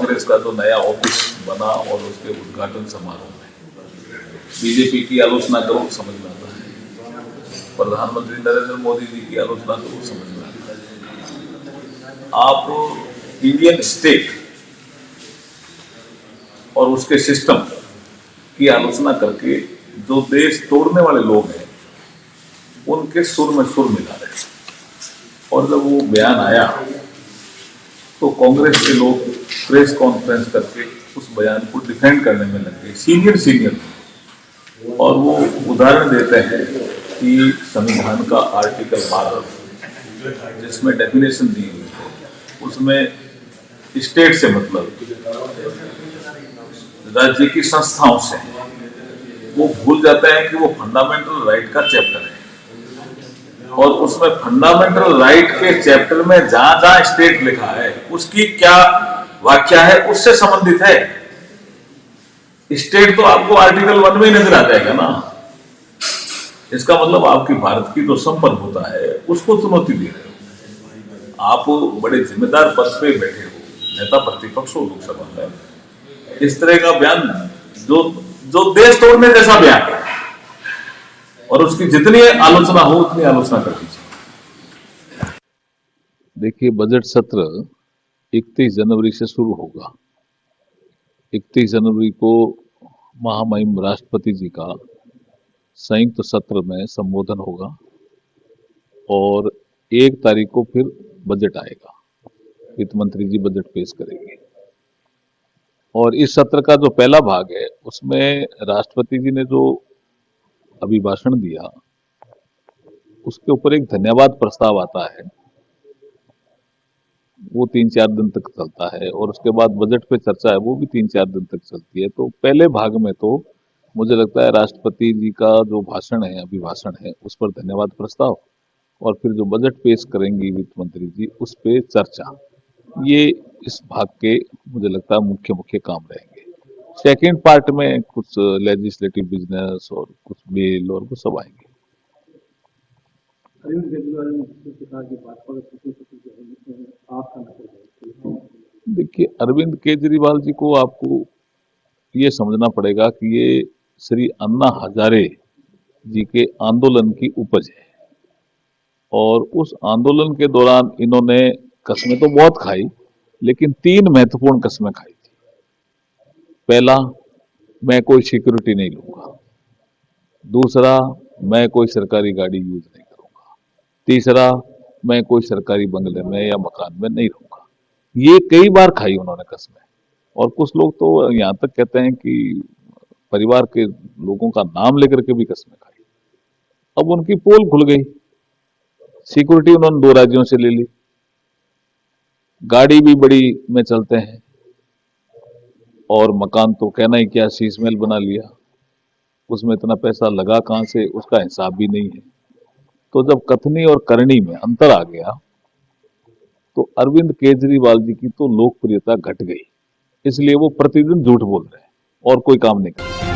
कांग्रेस का जो नया ऑफिस बना और उसके उद्घाटन समारोह में बीजेपी की आलोचना करो समझ में आता है, प्रधानमंत्री नरेंद्र मोदी जी की आलोचना करो समझ में आता है। आप इंडियन स्टेट और उसके सिस्टम की आलोचना करके जो देश तोड़ने वाले लोग हैं उनके सुर में सुर मिला रहे हैं। और जब वो बयान आया तो कांग्रेस के लोग प्रेस कॉन्फ्रेंस करके उस बयान को डिफेंड करने में लग गए, सीनियर और वो उदाहरण देते हैं कि संविधान का आर्टिकल 12 जिसमें डेफिनेशन दी हुई है उसमें स्टेट से मतलब राज्य की संस्थाओं से है। वो भूल जाते हैं कि वो फंडामेंटल राइट का चैप्टर है और उसमें फंडामेंटल राइट के चैप्टर में जहां जहां स्टेट लिखा है उसकी क्या व्याख्या है उससे संबंधित है। स्टेट तो आपको आर्टिकल 1 में ही नजर आ जाएगा ना। इसका मतलब आपकी भारत की जो संप्रभुता है उसको चुनौती दे रहे हो। आप बड़े जिम्मेदार पद पे बैठे हो, नेता प्रतिपक्ष हो लोकसभा में, इस तरह का बयान जो देश तोड़ने जैसा बयान है और उसकी जितनी आलोचना हो उतनी आलोचना कर दीजिए। देखिए, बजट सत्र 31 जनवरी से शुरू होगा। 31 जनवरी को महामहिम राष्ट्रपति जी का संयुक्त सत्र में संबोधन होगा और 1 तारीख को फिर बजट आएगा। वित्त मंत्री जी बजट पेश करेंगे और इस सत्र का जो पहला भाग है उसमें राष्ट्रपति जी ने जो अभिभाषण दिया उसके ऊपर एक धन्यवाद प्रस्ताव आता है। वो 3-4 दिन तक चलता है और उसके बाद बजट पे चर्चा है वो भी 3-4 दिन तक चलती है। तो पहले भाग में तो मुझे लगता है राष्ट्रपति जी का जो भाषण है, अभिभाषण है, उस पर धन्यवाद प्रस्ताव और फिर जो बजट पेश करेंगी वित्त मंत्री जी उस पे चर्चा, ये इस भाग के मुझे लगता है मुख्य काम रहेंगे। सेकेंड पार्ट में कुछ लेजिस्लेटिव बिजनेस और कुछ बिल और वो सब आएंगे। अरविंद केजरीवाल ने कहा कि भाजपा का देखिए, अरविंद केजरीवाल जी को आपको ये समझना पड़ेगा कि ये श्री अन्ना हजारे जी के आंदोलन की उपज है और उस आंदोलन के दौरान इन्होंने कस्में तो बहुत खाई लेकिन 3 महत्वपूर्ण कस्में खाई थी। पहला, मैं कोई सिक्योरिटी नहीं लूंगा। दूसरा, मैं कोई सरकारी गाड़ी यूज नहीं करूंगा। तीसरा, मैं कोई सरकारी बंगले में या मकान में नहीं रहूंगा। ये कई बार खाई उन्होंने कस्में और कुछ लोग तो यहाँ तक कहते हैं कि परिवार के लोगों का नाम लेकर के भी कस्में खाई। अब उनकी पोल खुल गई। सिक्योरिटी उन्होंने 2 राज्यों से ले ली, गाड़ी भी बड़ी में चलते हैं और मकान तो कहना ही क्या, शीश महल बना लिया। उसमें इतना पैसा लगा कहां से उसका हिसाब भी नहीं है। तो जब कथनी और करनी में अंतर आ गया तो अरविंद केजरीवाल जी की तो लोकप्रियता घट गई। इसलिए वो प्रतिदिन झूठ बोल रहे हैं और कोई काम नहीं कर रहे।